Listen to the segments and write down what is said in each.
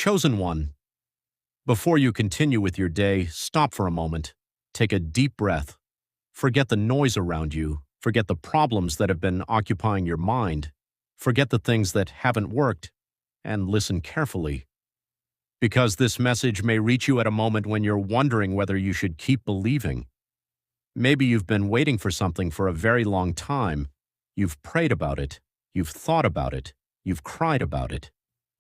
Chosen one, before you continue with your day, stop for a moment. Take a deep breath. Forget the noise around you. Forget the problems that have been occupying your mind. Forget the things that haven't worked, and listen carefully. Because this message may reach you at a moment when you're wondering whether you should keep believing. Maybe you've been waiting for something for a very long time. You've prayed about it. You've thought about it. You've cried about it.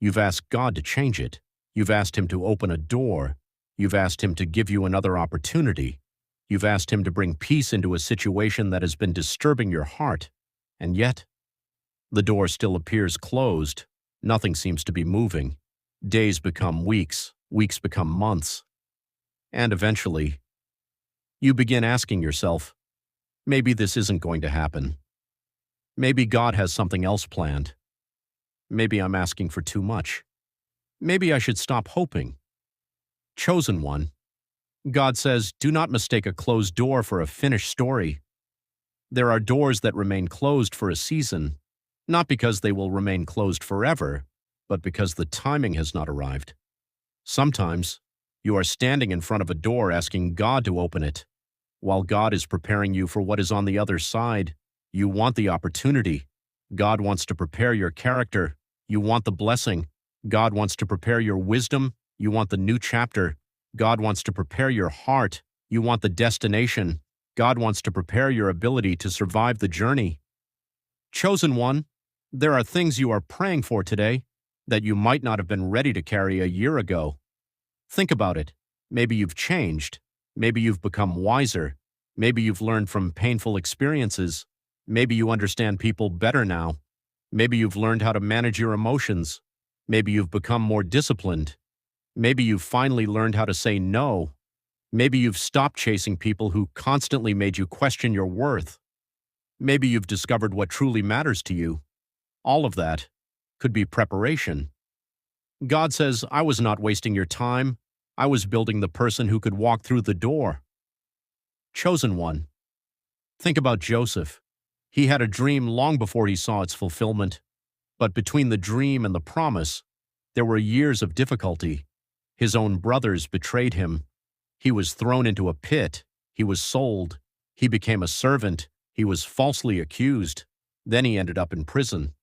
You've asked God to change it. You've asked Him to open a door. You've asked Him to give you another opportunity. You've asked Him to bring peace into a situation that has been disturbing your heart. And yet, the door still appears closed. Nothing seems to be moving. Days become weeks. Weeks become months. And eventually, you begin asking yourself, maybe this isn't going to happen. Maybe God has something else planned. Maybe I'm asking for too much. Maybe I should stop hoping. Chosen one, God says, do not mistake a closed door for a finished story. There are doors that remain closed for a season, not because they will remain closed forever, but because the timing has not arrived. Sometimes, you are standing in front of a door asking God to open it. While God is preparing you for what is on the other side, you want the opportunity. God wants to prepare your character. You want the blessing. God wants to prepare your wisdom. You want the new chapter. God wants to prepare your heart. You want the destination. God wants to prepare your ability to survive the journey. Chosen one, there are things you are praying for today that you might not have been ready to carry a year ago. Think about it. Maybe you've changed. Maybe you've become wiser. Maybe you've learned from painful experiences. Maybe you understand people better now. Maybe you've learned how to manage your emotions. Maybe you've become more disciplined. Maybe you've finally learned how to say no. Maybe you've stopped chasing people who constantly made you question your worth. Maybe you've discovered what truly matters to you. All of that could be preparation. God says, I was not wasting your time. I was building the person who could walk through the door. Chosen one, think about Joseph. He had a dream long before he saw its fulfillment. But between the dream and the promise, there were years of difficulty. His own brothers betrayed him. He was thrown into a pit. He was sold. He became a servant. He was falsely accused. Then he ended up in prison.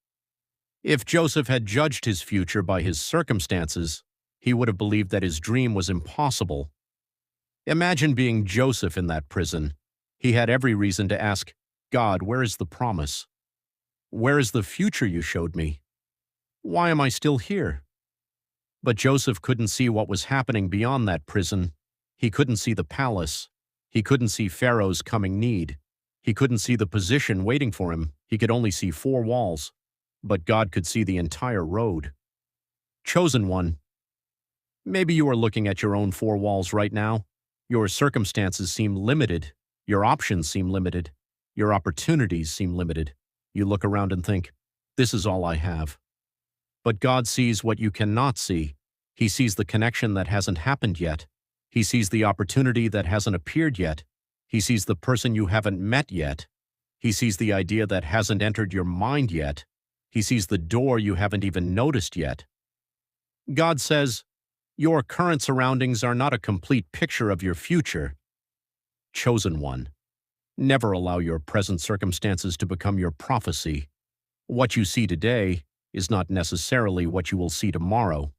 If Joseph had judged his future by his circumstances, he would have believed that his dream was impossible. Imagine being Joseph in that prison. He had every reason to ask, God, where is the promise? Where is the future you showed me? Why am I still here? But Joseph couldn't see what was happening beyond that prison. He couldn't see the palace. He couldn't see Pharaoh's coming need. He couldn't see the position waiting for him. He could only see four walls. But God could see the entire road. Chosen one, maybe you are looking at your own four walls right now. Your circumstances seem limited. Your options seem limited. Your opportunities seem limited. You look around and think, this is all I have. But God sees what you cannot see. He sees the connection that hasn't happened yet. He sees the opportunity that hasn't appeared yet. He sees the person you haven't met yet. He sees the idea that hasn't entered your mind yet. He sees the door you haven't even noticed yet. God says, your current surroundings are not a complete picture of your future. Chosen one, never allow your present circumstances to become your prophecy. What you see today is not necessarily what you will see tomorrow.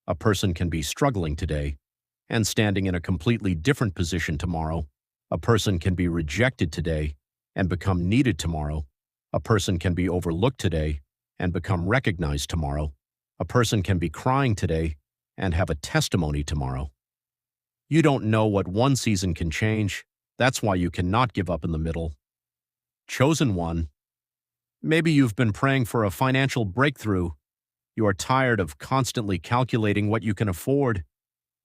A person can be struggling today and standing in a completely different position tomorrow. A person can be rejected today and become needed tomorrow. A person can be overlooked today and become recognized tomorrow. A person can be crying today and have a testimony tomorrow. You don't know what one season can change. That's why you cannot give up in the middle. Chosen one, maybe you've been praying for a financial breakthrough. You are tired of constantly calculating what you can afford.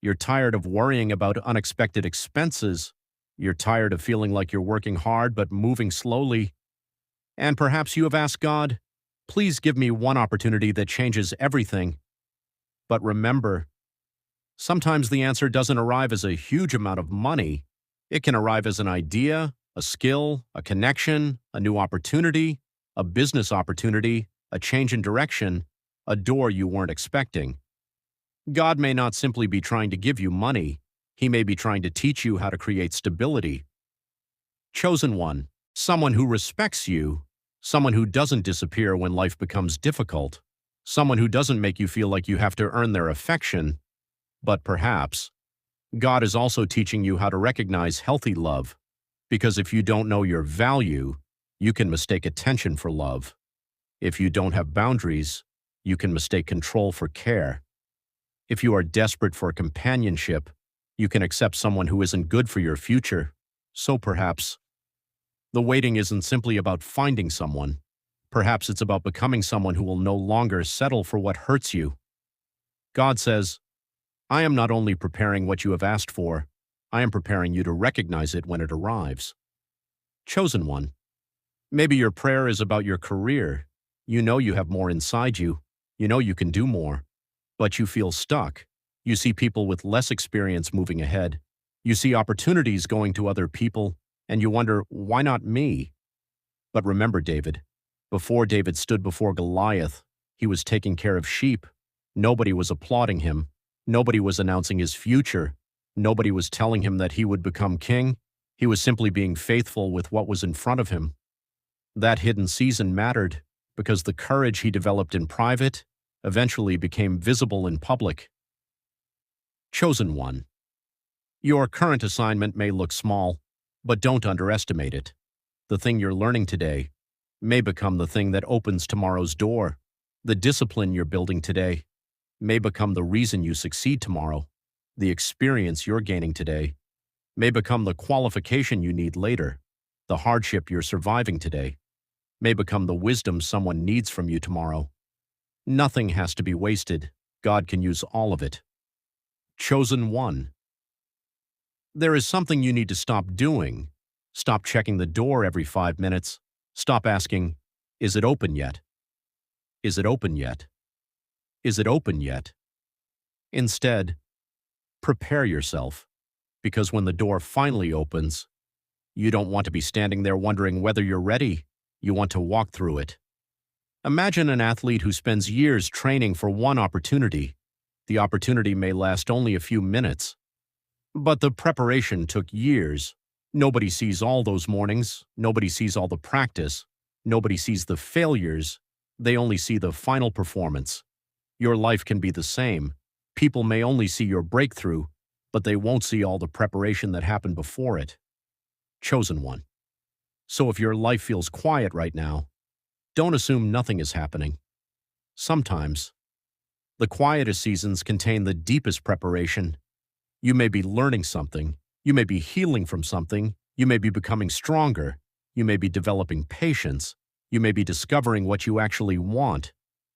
You're tired of worrying about unexpected expenses. You're tired of feeling like you're working hard but moving slowly. And perhaps you have asked God, please give me one opportunity that changes everything. But remember, sometimes the answer doesn't arrive as a huge amount of money. It can arrive as an idea, a skill, a connection, a new opportunity, a business opportunity, a change in direction, a door you weren't expecting. God may not simply be trying to give you money, He may be trying to teach you how to create stability. Chosen one, someone who respects you, someone who doesn't disappear when life becomes difficult, someone who doesn't make you feel like you have to earn their affection. But perhaps, God is also teaching you how to recognize healthy love, because if you don't know your value, you can mistake attention for love. If you don't have boundaries, you can mistake control for care. If you are desperate for companionship, you can accept someone who isn't good for your future. So perhaps, the waiting isn't simply about finding someone. Perhaps it's about becoming someone who will no longer settle for what hurts you. God says, I am not only preparing what you have asked for, I am preparing you to recognize it when it arrives. Chosen one, maybe your prayer is about your career. You know you have more inside you. You know you can do more. But you feel stuck. You see people with less experience moving ahead. You see opportunities going to other people, and you wonder, why not me? But remember David. Before David stood before Goliath, he was taking care of sheep. Nobody was applauding him. Nobody was announcing his future. Nobody was telling him that he would become king. He was simply being faithful with what was in front of him. That hidden season mattered because the courage he developed in private eventually became visible in public. Chosen one. Your current assignment may look small, but don't underestimate it. The thing you're learning today may become the thing that opens tomorrow's door. The discipline you're building today may become the reason you succeed tomorrow. The experience you're gaining today may become the qualification you need later. The hardship you're surviving today may become the wisdom someone needs from you tomorrow. Nothing has to be wasted. God can use all of it. Chosen one. There is something you need to stop doing. Stop checking the door every 5 minutes. Stop asking, is it open yet? Is it open yet? Is it open yet? Instead, prepare yourself, because when the door finally opens, you don't want to be standing there wondering whether you're ready. You want to walk through it. Imagine an athlete who spends years training for one opportunity. The opportunity may last only a few minutes, but the preparation took years. Nobody sees all those mornings. Nobody sees all the practice. Nobody sees the failures. They only see the final performance. Your life can be the same. People may only see your breakthrough, but they won't see all the preparation that happened before it. Chosen one. So if your life feels quiet right now, don't assume nothing is happening. Sometimes, the quietest seasons contain the deepest preparation. You may be learning something. You may be healing from something. You may be becoming stronger. You may be developing patience. You may be discovering what you actually want.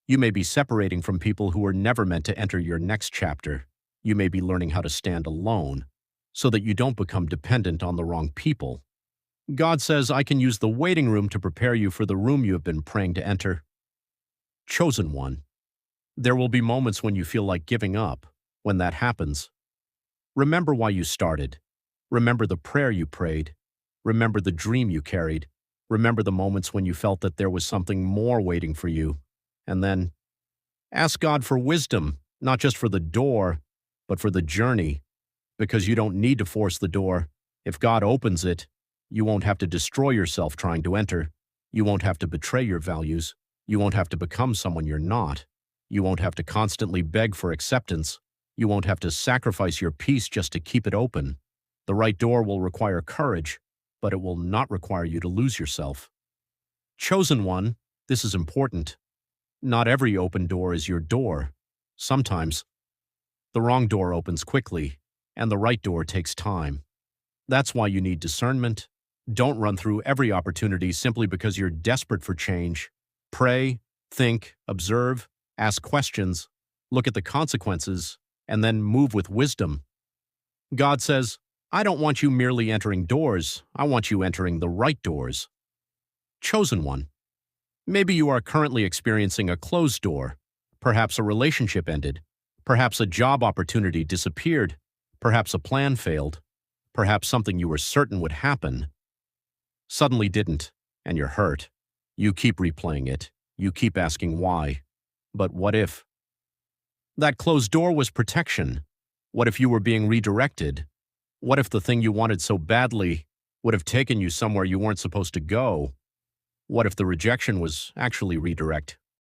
You may be separating from people who were never meant to enter your next chapter. You may be learning how to stand alone so that you don't become dependent on the wrong people. God says, I can use the waiting room to prepare you for the room you have been praying to enter. Chosen one. There will be moments when you feel like giving up. When that happens, remember why you started. Remember the prayer you prayed. Remember the dream you carried. Remember the moments when you felt that there was something more waiting for you. And then, ask God for wisdom, not just for the door, but for the journey. Because you don't need to force the door. If God opens it, you won't have to destroy yourself trying to enter. You won't have to betray your values. You won't have to become someone you're not. You won't have to constantly beg for acceptance. You won't have to sacrifice your peace just to keep it open. The right door will require courage, but it will not require you to lose yourself. Chosen one, this is important. Not every open door is your door. Sometimes, the wrong door opens quickly, and the right door takes time. That's why you need discernment. Don't run through every opportunity simply because you're desperate for change. Pray, think, observe, ask questions, look at the consequences, and then move with wisdom. God says, I don't want you merely entering doors. I want you entering the right doors. Chosen one. Maybe you are currently experiencing a closed door. Perhaps a relationship ended. Perhaps a job opportunity disappeared. Perhaps a plan failed. Perhaps something you were certain would happen suddenly didn't, and you're hurt. You keep replaying it. You keep asking why. But what if? That closed door was protection. What if you were being redirected? What if the thing you wanted so badly would have taken you somewhere you weren't supposed to go? What if the rejection was actually redirect?